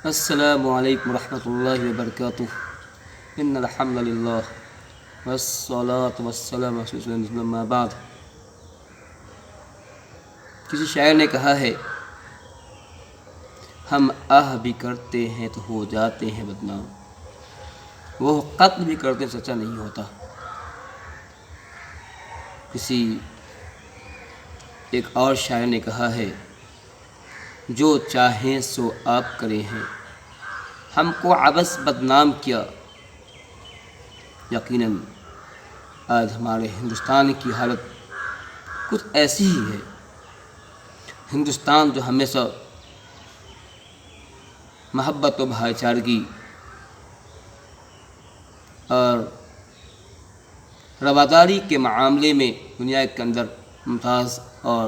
السلام علیکم ورحمۃ اللہ وبرکاتہ۔ ان الحمد للہ والصلاة والسلام علی رسول اللہ اما بعد۔ کسی شاعر نے کہا ہے، ہم آہ بھی کرتے ہیں تو ہو جاتے ہیں بدنام، وہ قتل بھی کرتے ہیں سچا نہیں ہوتا۔ کسی ایک اور شاعر نے کہا ہے، جو چاہیں سو آپ کرے ہیں، ہم کو عبث بدنام کیا۔ یقیناً آج ہمارے ہندوستان کی حالت کچھ ایسی ہی ہے۔ ہندوستان جو ہمیشہ محبت و بھائی چارگی اور رواداری کے معاملے میں دنیا کے اندر ممتاز اور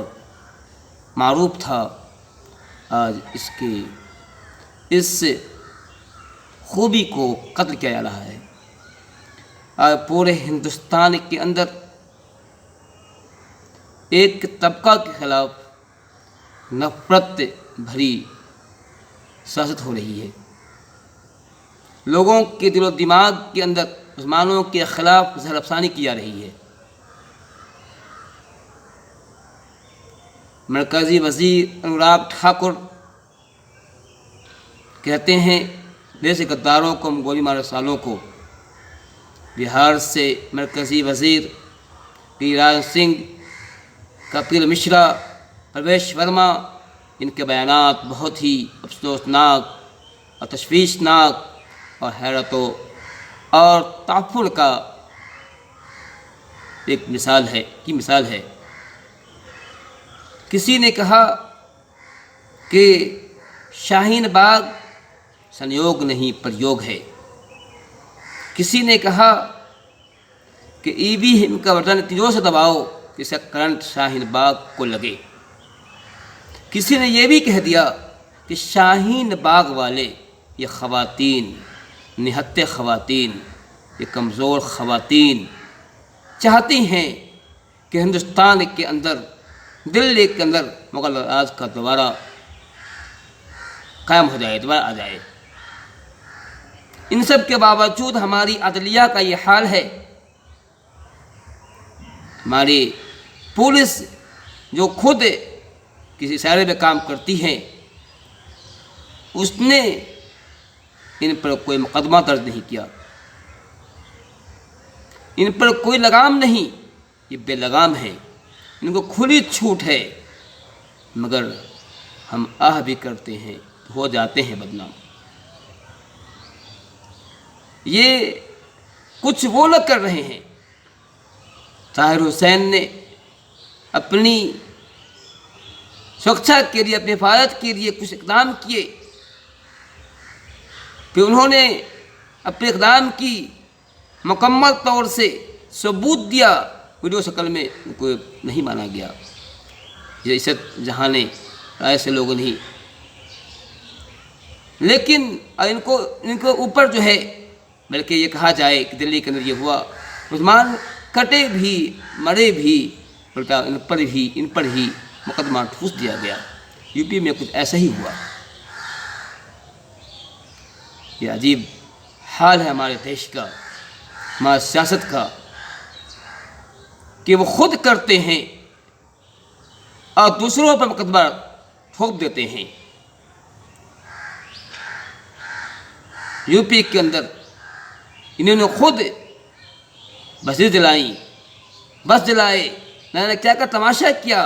معروف تھا، آج اس خوبی کو قتل کیا جا رہا ہے۔ آج پورے ہندوستان کے اندر ایک طبقہ کے خلاف نفرت بھری سیاست ہو رہی ہے۔ لوگوں کے دل و دماغ کے اندر مسلمانوں کے خلاف زہر افشانی کی جا رہی ہے۔ مرکزی وزیر انوراگ ٹھاکر کہتے ہیں، دیش کے غداروں کو، گولی مارے سالوں کو۔ بہار سے مرکزی وزیر گریراج سنگھ، کپل مشرا، پرویش ورما، ان کے بیانات بہت ہی افسوسناک اور تشویشناک اور حیرت اور تعفن کا ایک مثال ہے۔ کسی نے کہا کہ شاہین باغ سنیوگ نہیں پریوگ ہے۔ کسی نے کہا کہ ای وی ایم کا بٹن اتنی زور سے دباؤ کہ اس کا کرنٹ شاہین باغ کو لگے۔ کسی نے یہ بھی کہہ دیا کہ شاہین باغ والے یہ خواتین، نہتے خواتین، یہ کمزور خواتین چاہتی ہیں کہ ہندوستان کے اندر، دلی کے اندر مغل راج کا دوبارہ قائم ہو جائے، دوبارہ آ جائے۔ ان سب کے باوجود ہماری عدلیہ کا یہ حال ہے۔ ہماری پولیس جو خود کسی شہر میں کام کرتی ہے، اس نے ان پر کوئی مقدمہ درج نہیں کیا، ان پر کوئی لگام نہیں، یہ بے لگام ہیں، ان کو کھلی چھوٹ ہے، مگر ہم آہ بھی کرتے ہیں تو ہو جاتے ہیں بدنام۔ یہ کچھ وہ لوگ کر رہے ہیں۔ طاہر حسین نے اپنی سرکشا کے لیے، اپنی حفاظت کے لیے کچھ اقدام کیے، کہ انہوں نے اپنے اقدام کی مکمل طور سے ثبوت دیا، ویڈیو شکل میں ان کو نہیں مانا گیا۔ یہ عزت جہاں نے رائے سے لوگوں نہیں، لیکن ان کو اوپر جو ہے، بلکہ یہ کہا جائے کہ دلی کے اندر یہ ہوا، مسلمان کٹے بھی مرے بھی، الٹا ان پر ہی مقدمہ ٹھوس دیا گیا۔ یو پی میں کچھ ایسا ہی ہوا۔ یہ عجیب حال ہے ہمارے دیش کا، ہماری سیاست کا، کہ وہ خود کرتے ہیں اور دوسروں پر مقدمہ ٹھوک دیتے ہیں۔ یو پی کے اندر انہوں نے خود بسیں جلائیں، بس جلائے، میں نے کیا تماشا کیا،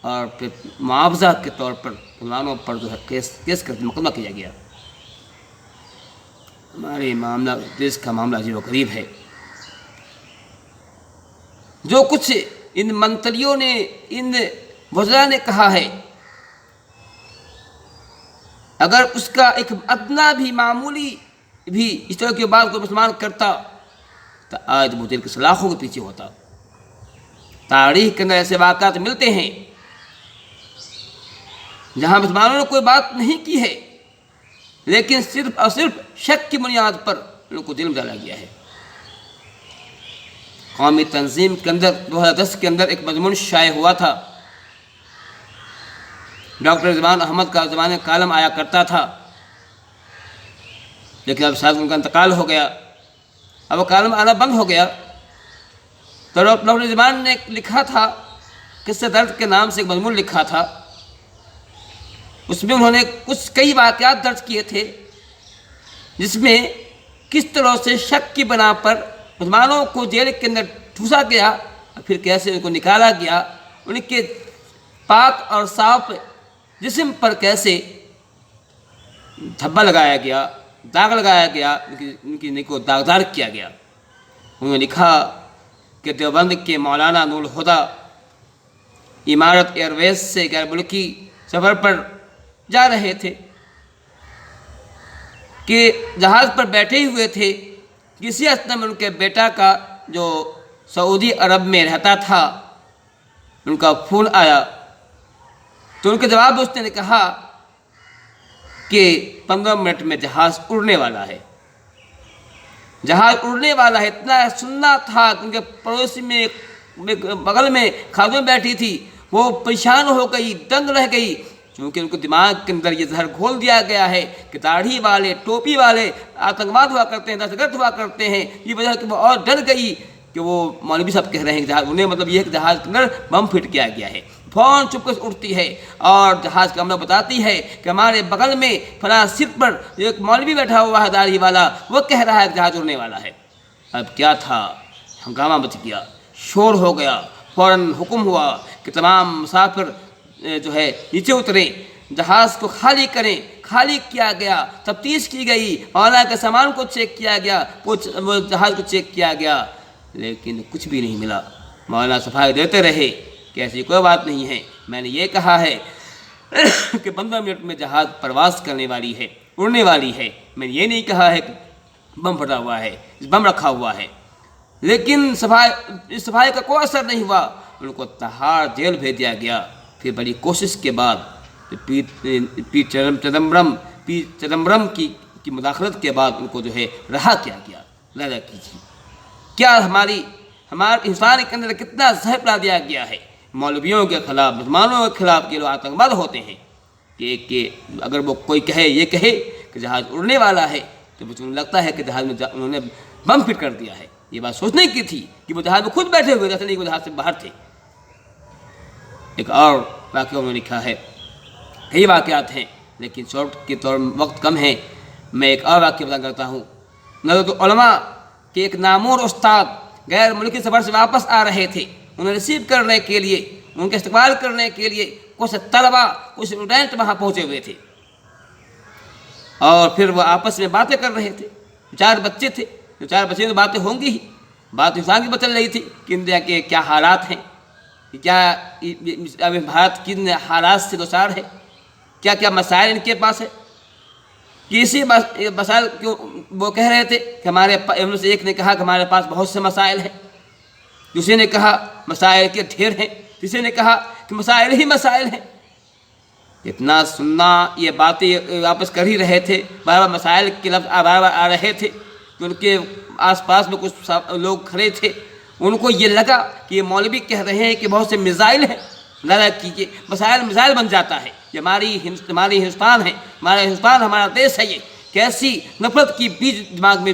اور پھر معاوضہ کے طور پر مسلمانوں پر جو ہے کیس کر مقدمہ کیا گیا۔ ہمارے معاملہ، دیش کا معاملہ عجیب و غریب ہے۔ جو کچھ ان منتریوں نے، ان وزراء نے کہا ہے، اگر اس کا ایک ادنا بھی معمولی بھی اس طرح کی بات کو مسلمان کرتا تو آج وہ دل کے سلاخوں کے پیچھے ہوتا۔ تاریخ کے اندر ایسے واقعات ملتے ہیں جہاں مسلمانوں نے کوئی بات نہیں کی ہے، لیکن صرف اور صرف شک کی بنیاد پر ان کو دل میں ڈالا گیا ہے۔ قومی تنظیم کے اندر 2010 کے اندر ایک مضمون شائع ہوا تھا، ڈاکٹر رضوان احمد کا زمانے کالم آیا کرتا تھا لیکن اب شاید ان کا انتقال ہو گیا، اب وہ کالم آنا بند ہو گیا۔ تو ڈاکٹر رضوان نے لکھا تھا، قصہ درد کے نام سے ایک مضمون لکھا تھا، اس میں انہوں نے کئی واقعات درج کیے تھے جس میں کس طرح سے شک کی بنا پر مسلمانوں کو جیل کے اندر ٹھوسا گیا، پھر کیسے ان کو نکالا گیا، ان کے پاک اور صاف جسم پر کیسے دھبا لگایا گیا، داغ لگایا گیا، ان کو داغدار کیا گیا۔ انہوں نے لکھا کہ دیوبند کے مولانا نور الہدیٰ امارت ایئر ویز سے غیر ملکی سفر پر جا رہے تھے کہ جہاز پر بیٹھے ہوئے تھے، کسی اسنا میں ان کے بیٹا کا جو سعودی عرب میں رہتا تھا ان کا فون آیا، تو ان کے جواب میں اس نے کہا کہ 15 منٹ میں جہاز اڑنے والا ہے، جہاز اڑنے والا ہے۔ اتنا سننا تھا کہ ان کے پڑوسی میں بغل میں خاتون بیٹھی تھی، وہ پریشان ہو گئی، دنگ رہ گئی، کیونکہ ان کو دماغ کے اندر یہ زہر گھول دیا گیا ہے کہ داڑھی والے، ٹوپی والے آتنکواد ہوا کرتے ہیں، دہشت گرد ہوا کرتے ہیں۔ یہ وجہ کہ وہ اور ڈر گئی کہ وہ مولوی صاحب کہہ رہے ہیں کہ جہاز انہیں مطلب یہ ہے کہ جہاز کے اندر بم فٹ کیا گیا ہے۔ فوراً چپ کر اٹھتی ہے اور جہاز کا عملہ بتاتی ہے کہ ہمارے بغل میں فلاں سیٹ پر ایک مولوی بیٹھا ہوا ہے داڑھی والا، وہ کہہ رہا ہے کہ جہاز اڑنے والا ہے۔ اب کیا تھا، ہنگامہ مچ گیا، شور ہو گیا، فوراً حکم ہوا کہ تمام مسافر جو ہے نیچے اتریں، جہاز کو خالی کریں۔ خالی کیا گیا، تفتیش کی گئی، مولانا کے سامان کو چیک کیا گیا، وہ جہاز کو چیک کیا گیا، لیکن کچھ بھی نہیں ملا۔ مولانا صفائی دیتے رہے کہ ایسی کوئی بات نہیں ہے، میں نے یہ کہا ہے کہ 15 منٹ میں جہاز پرواز کرنے والی ہے، اڑنے والی ہے، میں نے یہ نہیں کہا ہے کہ بم پھٹا ہوا ہے، بم رکھا ہوا ہے۔ لیکن اس صفائی کا کوئی اثر نہیں ہوا، ان کو تہاڑ جیل بھیج دیا گیا۔ پھر بڑی کوشش کے بعد پی چدمبرم کی مداخلت کے بعد ان کو جو ہے رہا کیا گیا۔ لہذا کیجیے کیا ہمارے ہندوستان کے اندر کتنا زہر ڈال دیا گیا ہے مولویوں کے خلاف، مسلمانوں کے خلاف، کہ لوگ آتنکواد ہوتے ہیں کہ اگر وہ کوئی یہ کہے کہ جہاز اڑنے والا ہے تو مجھے لگتا ہے کہ جہاز میں انہوں نے بم فٹ کر دیا ہے۔ یہ بات سوچنے کی تھی کہ وہ جہاز میں خود بیٹھے ہوئے تھے، نہیں وہ جہاز سے باہر تھے۔ ایک اور واقعہ انہوں نے لکھا ہے، کئی واقعات ہیں لیکن شارٹ کے طور وقت کم ہے، میں ایک اور واقعہ بیان کرتا ہوں۔ نظرت علماء کے ایک نامور استاد غیر ملکی سفر سے واپس آ رہے تھے، انہیں ریسیو کرنے کے لیے، ان کے استقبال کرنے کے لیے کچھ طلبا، کچھ اسٹوڈنٹ وہاں پہنچے ہوئے تھے، اور پھر وہ آپس میں باتیں کر رہے تھے۔ 4 بچے تھے، جو 4 بچے تو باتیں ہوں گی ہی، بات انسان کی بچل رہی تھی کہ انڈیا کے کیا حالات ہیں، کیا بھارت کن حالات سے دوچار ہے، کیا کیا مسائل ان کے پاس ہے۔ کسی مسائل کو وہ کہہ رہے تھے کہ ہمارے ان میں سے ایک نے کہا کہ ہمارے پاس بہت سے مسائل ہیں، دوسرے نے کہا مسائل کے ڈھیر ہیں، تیسرے نے کہا کہ مسائل ہی مسائل ہیں۔ اتنا سننا، یہ باتیں واپس کر ہی رہے تھے، بار بار مسائل کے لفظ بار بار آ رہے تھے، کہ ان کے آس پاس میں کچھ لوگ کھڑے تھے، ان کو یہ لگا کہ یہ مولوی کہہ رہے ہیں کہ بہت سے میزائل ہیں، لگا کہ مسائل میزائل بن جاتا ہے، یہ ہماری ہندوستان ہے، ہمارا ہندوستان ہمارا دیش ہے، یہ کیسی نفرت کی بیج دماغ میں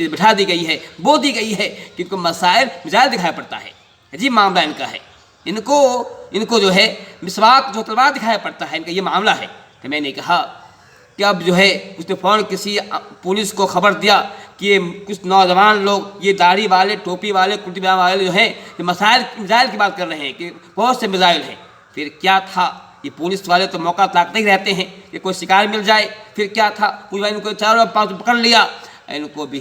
بٹھا دی گئی ہے، بو دی گئی ہے کہ ان کو مسائل میزائل دکھائی پڑتا ہے۔ عجیب معاملہ ان کا ہے، ان کو جو ہے مسواک جو تلوار دکھائی پڑتا ہے، ان کا یہ معاملہ ہے۔ کہ میں نے کہا کہ اب جو ہے اس نے فوراً کسی پولیس کو خبر دیا کہ یہ کچھ نوجوان لوگ، یہ داڑھی والے، ٹوپی والے، کرتی پاجامہ والے جو ہیں، یہ میزائل کی بات کر رہے ہیں کہ بہت سے میزائل ہیں۔ پھر کیا تھا، یہ پولیس والے تو موقع تاکتے ہی رہتے ہیں کہ کوئی شکار مل جائے۔ پھر کیا تھا، پولیس ان کو 4 5 پکڑ لیا، ان کو بھی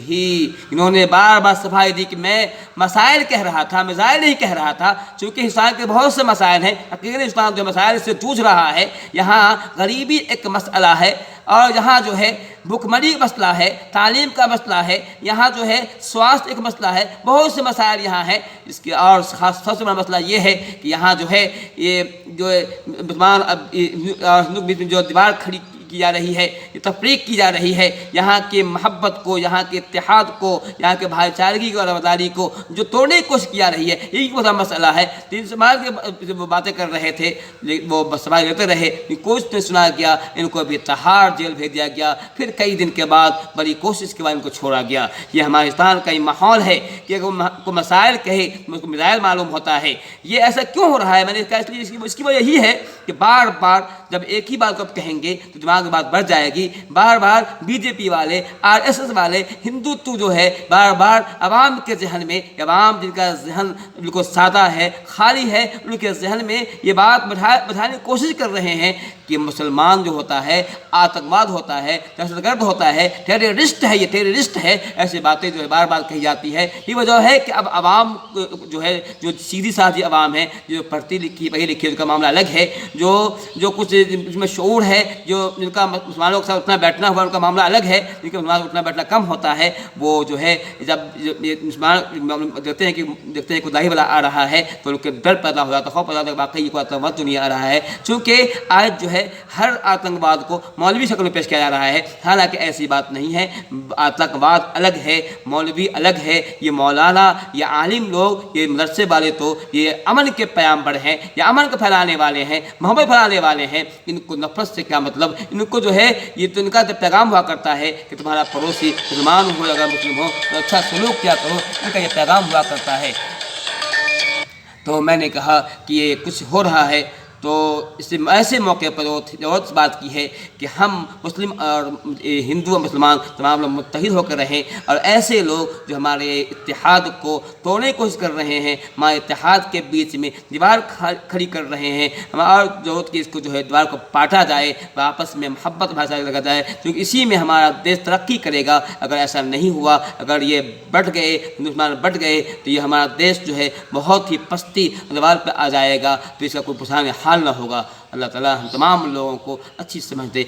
انہوں نے بار بار صفائی دی کہ میں مسائل کہہ رہا تھا، میزائل نہیں کہہ رہا تھا، چونکہ ہندوستان کے بہت سے مسائل ہیں، حقیقی ہندوستان جو مسائل سے جوجھ رہا ہے، یہاں غریبی ایک مسئلہ ہے، اور یہاں جو ہے بھوکمری مسئلہ ہے، تعلیم کا مسئلہ ہے، یہاں جو ہے سواستھ ایک مسئلہ ہے، بہت سے مسائل یہاں ہیں۔ اس کے اور خاص سب سے بڑا مسئلہ یہ ہے کہ یہاں جو ہے یہ جو مسلمان اب جو دیوار کھڑی کی جا رہی ہے، یہ تفریق کی جا رہی ہے، یہاں کے محبت کو، یہاں کے اتحاد کو، یہاں کے بھائی چارگی کو اور رواداری کو جو توڑنے کی کوشش کی جا رہی ہے، یہی بڑا مسئلہ ہے۔ تین سماج کے وہ باتیں کر رہے تھے، وہ سوال لیتے رہے، کوشش نے سنا گیا، ان کو بھی تہاڑ جیل بھیج دیا گیا، پھر کئی دن کے بعد بڑی کوشش کے بعد ان کو چھوڑا گیا۔ یہ ہمارے ہندوستان کا یہ ماحول ہے کہ اگر کوئی مسائل کہے اس کو مسائل معلوم ہوتا ہے۔ یہ ایسا کیوں ہو رہا ہے؟ میں نے کہا اس لیے اس کی وجہ یہی ہے کہ بار بار جب ایک ہی بات کو آپ کہیں گے تو دماغ میں بات بڑھ جائے گی، بار بار بی جے پی والے، RSS والے، ہندوتو جو ہے بار بار عوام کے ذہن میں، عوام جن کا ذہن بالکل سادہ ہے، خالی ہے، ان کے ذہن میں یہ بات بٹھانے کی کوشش کر رہے ہیں کہ مسلمان جو ہوتا ہے آتنکواد ہوتا ہے، دہشت گرد ہوتا ہے، ٹیررسٹ ہے، یہ ٹیررسٹ ہے، ایسی باتیں جو ہے بار بار کہی جاتی ہے۔ یہ وجہ ہے کہ اب عوام جو ہے، جو سیدھی سادھی عوام ہے، جو پڑھتی لکھی پڑھی لکھی، ان کا معاملہ الگ ہے، جو کچھ جس میں شعور ہے، جن کا مسلمانوں کے ساتھ اٹھنا بیٹھنا ہوا، ان کا معاملہ الگ ہے، جن کا مسلمانوں اٹھنا بیٹھنا کم ہوتا ہے، وہ جو ہے جب مسلمان دیکھتے ہیں کہ خدائی والا آ رہا ہے تو ان کے ڈر پیدا ہو جاتا ہے، خوف پیدا ہوتا ہے، واقعی یہ کوئی آتنکواد تو نہیں آ رہا ہے، چونکہ آج جو ہے ہر آتنکواد کو مولوی شکل میں پیش کیا جا رہا ہے، حالانکہ ایسی بات نہیں ہے۔ آتنکواد الگ ہے، مولوی الگ ہے، یہ مولانا، یہ عالم لوگ، یہ مدرسے والے تو یہ امن کے پیامبر ہیں، یہ امن کو پھیلانے والے ہیں، محبت پھیلانے والے ہیں۔ ان کو نفرت سے کیا مطلب؟ ان کو جو ہے یہ تو ان کا پیغام ہوا کرتا ہے کہ تمہارا پڑوسی مسلمان ہو، اگر مسلم ہو تو اچھا سلوک کیا کرو، ان کا یہ پیغام ہوا کرتا ہے۔ تو میں نے کہا کہ یہ کچھ ہو رہا ہے، تو اس ایسے موقع پر اور بات کی ہے کہ ہم مسلم اور ہندو اور مسلمان تمام لوگ متحد ہو کر رہیں، اور ایسے لوگ جو ہمارے اتحاد کو توڑنے کی کوشش کر رہے ہیں، ہمارے اتحاد کے بیچ میں دیوار کھڑی کر رہے ہیں، ہمارا ضرورت کہ اس کو جو ہے دیوار کو پاٹا جائے، آپس میں محبت بھائی چارہ لگا جائے، کیونکہ اسی میں ہمارا دیش ترقی کرے گا۔ اگر ایسا نہیں ہوا، اگر یہ بٹ گئے، ہندوستان بٹ گئے، تو یہ ہمارا دیش جو ہے بہت ہی پستی دیوار پہ آ جائے گا، تو اس کا کوئی پسانے حال نہ ہوگا۔ اللہ تعالیٰ ہم تمام لوگوں کو اچھی سمجھ دے۔